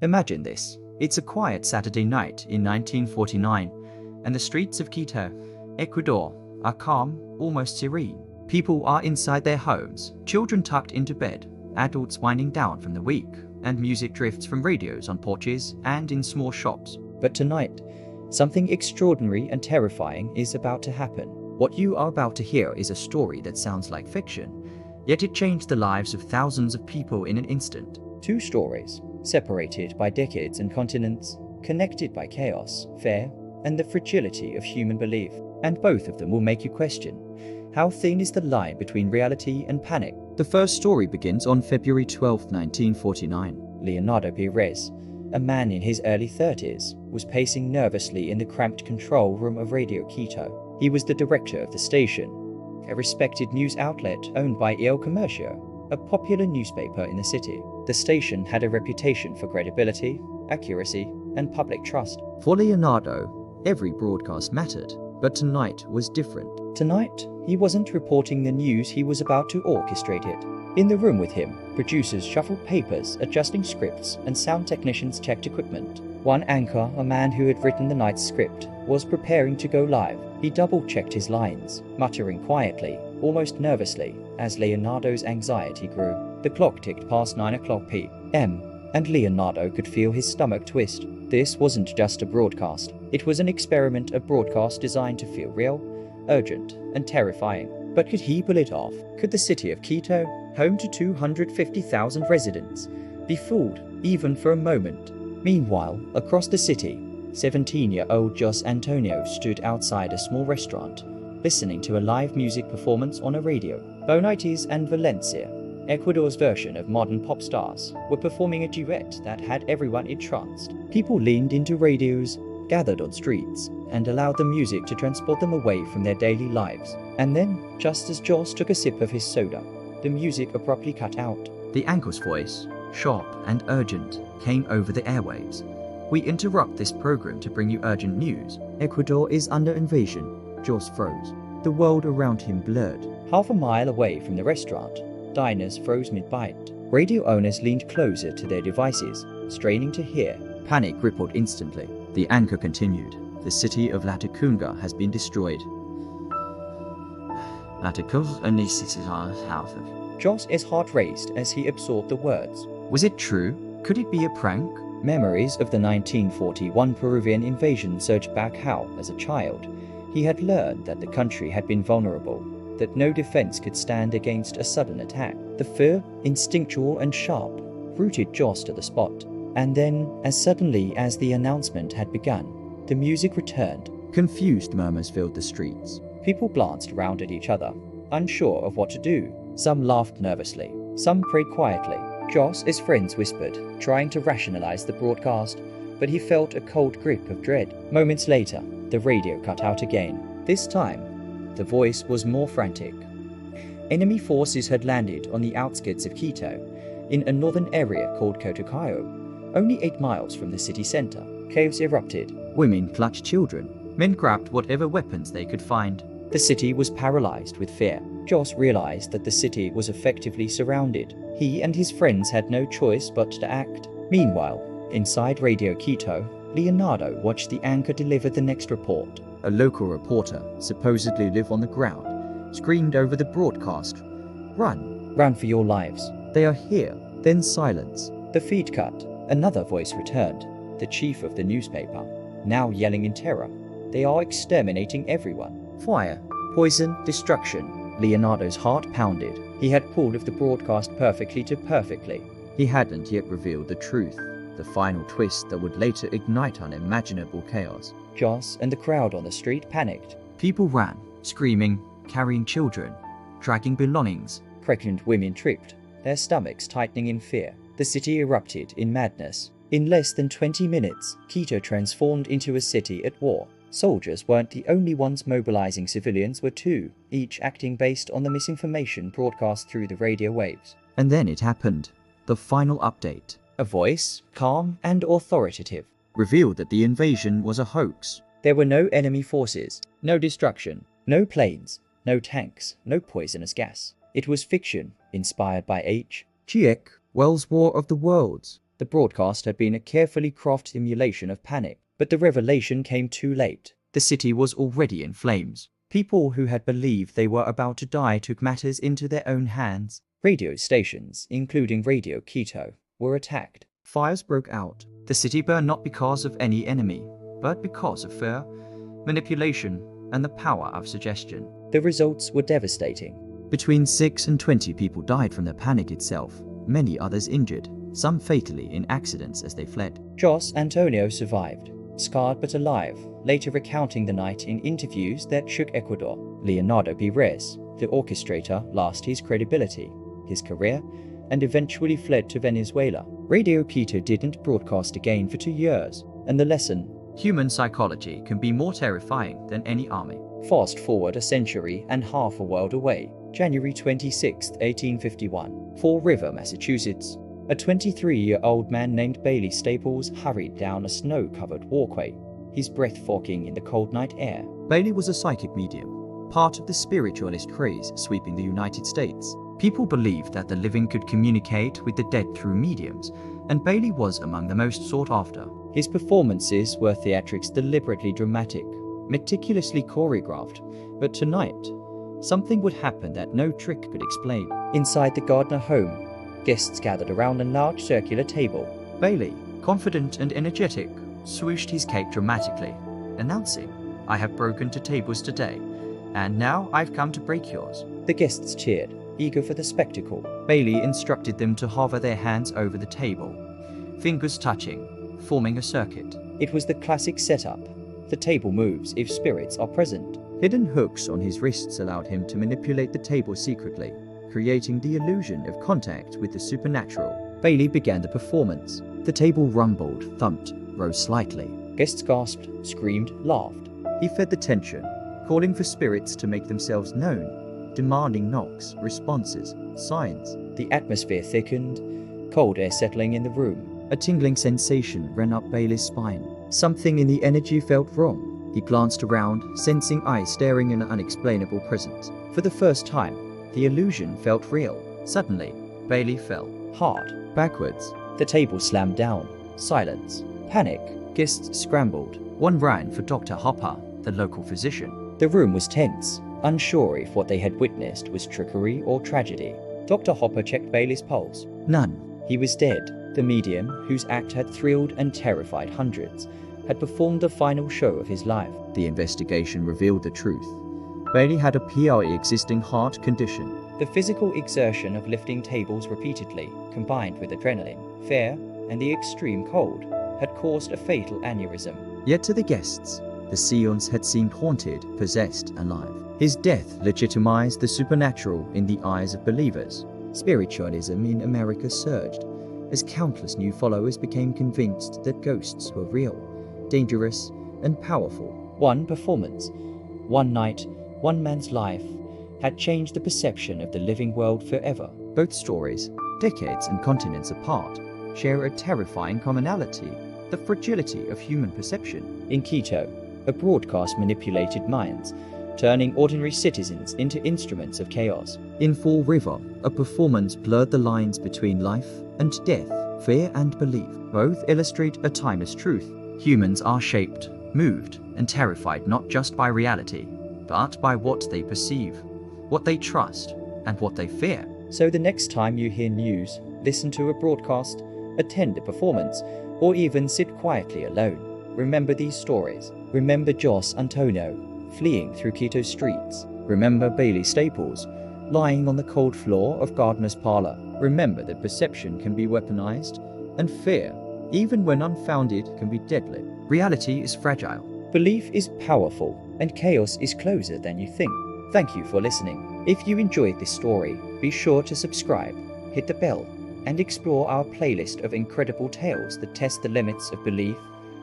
Imagine this. It's a quiet Saturday night in 1949, and the streets of Quito, Ecuador, are calm, almost serene. People are inside their homes, children tucked into bed, adults winding down from the week, and music drifts from radios on porches and in small shops. But tonight, something extraordinary and terrifying is about to happen. What you are about to hear is a story that sounds like fiction, yet it changed the lives of thousands of people in an instant. Two stories, separated by decades and continents, connected by chaos, fear, and the fragility of human belief. And both of them will make you question, how thin is the line between reality and panic? The first story begins on February 12, 1949. Leonardo Perez, a man in his early 30s, was pacing nervously in the cramped control room of Radio Quito. He was the director of the station, a respected news outlet owned by El Comercio, a popular newspaper in the city. The station had a reputation for credibility, accuracy, and public trust. For Leonardo, every broadcast mattered, but tonight was different. Tonight, he wasn't reporting the news, he was about to orchestrate it. In the room with him, producers shuffled papers, adjusting scripts, and sound technicians checked equipment. One anchor, a man who had written the night's script, was preparing to go live. He double-checked his lines, muttering quietly, almost nervously, as Leonardo's anxiety grew. The clock ticked past 9 o'clock p.m., and Leonardo could feel his stomach twist. This wasn't just a broadcast. It was an experiment, a broadcast designed to feel real, urgent, and terrifying. But could he pull it off? Could the city of Quito, home to 250,000 residents, be fooled, even for a moment? Meanwhile, across the city, 17-year-old Jos Antonio stood outside a small restaurant, listening to a live music performance on a radio. Bonites and Valencia, Ecuador's version of modern pop stars, were performing a duet that had everyone entranced. People leaned into radios, gathered on streets, and allowed the music to transport them away from their daily lives. And then, just as Jos took a sip of his soda, the music abruptly cut out. The anchor's voice, sharp and urgent, came over the airwaves. "We interrupt this program to bring you urgent news. Ecuador is under invasion." Jos froze. The world around him blurred. Half a mile away from the restaurant, diners froze mid-bite. Radio owners leaned closer to their devices, straining to hear. Panic rippled instantly. The anchor continued. "The city of Latacunga has been destroyed." Jos's heart raced as he absorbed the words. Was it true? Could it be a prank? Memories of the 1941 Peruvian invasion surged back how, as a child, he had learned that the country had been vulnerable, that no defense could stand against a sudden attack. The fear, instinctual and sharp, rooted Jos to the spot. And then, as suddenly as the announcement had begun, the music returned. Confused murmurs filled the streets. People glanced around at each other, unsure of what to do. Some laughed nervously, some prayed quietly. Jos's friends whispered, trying to rationalize the broadcast, but he felt a cold grip of dread. Moments later, the radio cut out again. This time, the voice was more frantic. Enemy forces had landed on the outskirts of Quito, in a northern area called Cotocayo, only 8 miles from the city center. Chaos erupted. Women clutched children. Men grabbed whatever weapons they could find. The city was paralyzed with fear. Jos realized that the city was effectively surrounded. He and his friends had no choice but to act. Meanwhile, inside Radio Quito, Leonardo watched the anchor deliver the next report. A local reporter, supposedly live on the ground, screamed over the broadcast, "Run! Run for your lives! They are here!" Then silence. The feed cut. Another voice returned, the chief of the newspaper, now yelling in terror. "They are exterminating everyone. Fire, poison, destruction." Leonardo's heart pounded. He had pulled off the broadcast perfectly to perfectly. He hadn't yet revealed the truth, the final twist that would later ignite unimaginable chaos. Jos and the crowd on the street panicked. People ran, screaming, carrying children, dragging belongings. Pregnant women tripped, their stomachs tightening in fear. The city erupted in madness. In less than 20 minutes, Quito transformed into a city at war. Soldiers weren't the only ones mobilizing, civilians were too, each acting based on the misinformation broadcast through the radio waves. And then it happened. The final update. A voice, calm and authoritative, revealed that the invasion was a hoax. There were no enemy forces, no destruction, no planes, no tanks, no poisonous gas. It was fiction, inspired by H.G. Wells' War of the Worlds. The broadcast had been a carefully crafted simulation of panic, but the revelation came too late. The city was already in flames. People who had believed they were about to die took matters into their own hands. Radio stations, including Radio Quito, were attacked. Fires broke out. The city burned not because of any enemy, but because of fear, manipulation, and the power of suggestion. The results were devastating. Between 6 and 20 people died from the panic itself, many others injured, some fatally in accidents as they fled. Jose Antonio survived, scarred but alive, later recounting the night in interviews that shook Ecuador. Leonardo Pires, the orchestrator, lost his credibility, his career, and eventually fled to Venezuela. Radio Quito didn't broadcast again for 2 years, and the lesson: human psychology can be more terrifying than any army. Fast forward a century and half a world away. January 26, 1851, Fall River, Massachusetts. A 23-year-old man named Bailey Staples hurried down a snow-covered walkway, his breath fogging in the cold night air. Bailey was a psychic medium, part of the spiritualist craze sweeping the United States. People believed that the living could communicate with the dead through mediums, and Bailey was among the most sought after. His performances were theatrics deliberately dramatic, meticulously choreographed, but tonight, something would happen that no trick could explain. Inside the Gardner home, guests gathered around a large circular table. Bailey, confident and energetic, swooshed his cape dramatically, announcing, "I have broken 2 tables today, and now I've come to break yours." The guests cheered, eager for the spectacle. Bailey instructed them to hover their hands over the table, fingers touching, forming a circuit. It was the classic setup. The table moves if spirits are present. Hidden hooks on his wrists allowed him to manipulate the table secretly, creating the illusion of contact with the supernatural. Bailey began the performance. The table rumbled, thumped, rose slightly. Guests gasped, screamed, laughed. He fed the tension, calling for spirits to make themselves known, demanding knocks, responses, signs. The atmosphere thickened, cold air settling in the room. A tingling sensation ran up Bailey's spine. Something in the energy felt wrong. He glanced around, sensing eyes staring in an unexplainable presence. For the first time, the illusion felt real. Suddenly, Bailey fell, hard, backwards. The table slammed down. Silence. Panic. Guests scrambled. One ran for Dr. Hopper, the local physician. The room was tense, unsure if what they had witnessed was trickery or tragedy. Dr. Hopper checked Bailey's pulse. None. He was dead. The medium, whose act had thrilled and terrified hundreds, had performed the final show of his life. The investigation revealed the truth. Bailey had a pre-existing heart condition. The physical exertion of lifting tables repeatedly, combined with adrenaline, fear, and the extreme cold, had caused a fatal aneurysm. Yet to the guests, the seance had seemed haunted, possessed, alive. His death legitimized the supernatural in the eyes of believers. Spiritualism in America surged, as countless new followers became convinced that ghosts were real, dangerous, and powerful. One performance, one night, one man's life, had changed the perception of the living world forever. Both stories, decades and continents apart, share a terrifying commonality: the fragility of human perception. In Quito, a broadcast manipulated minds, turning ordinary citizens into instruments of chaos. In Fall River, a performance blurred the lines between life and death, fear and belief. Both illustrate a timeless truth. Humans are shaped, moved, and terrified not just by reality, but by what they perceive, what they trust, and what they fear. So the next time you hear news, listen to a broadcast, attend a performance, or even sit quietly alone, remember these stories. Remember Jose Antonio fleeing through Quito streets. Remember Bailey Staples lying on the cold floor of Gardner's parlor. Remember that perception can be weaponized, and fear, even when unfounded, can be deadly. Reality is fragile. Belief is powerful, and chaos is closer than you think. Thank you for listening. If you enjoyed this story, be sure to subscribe, hit the bell, and explore our playlist of incredible tales that test the limits of belief,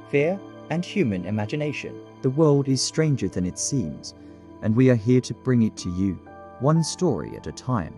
fear, and human imagination. The world is stranger than it seems, and we are here to bring it to you, one story at a time.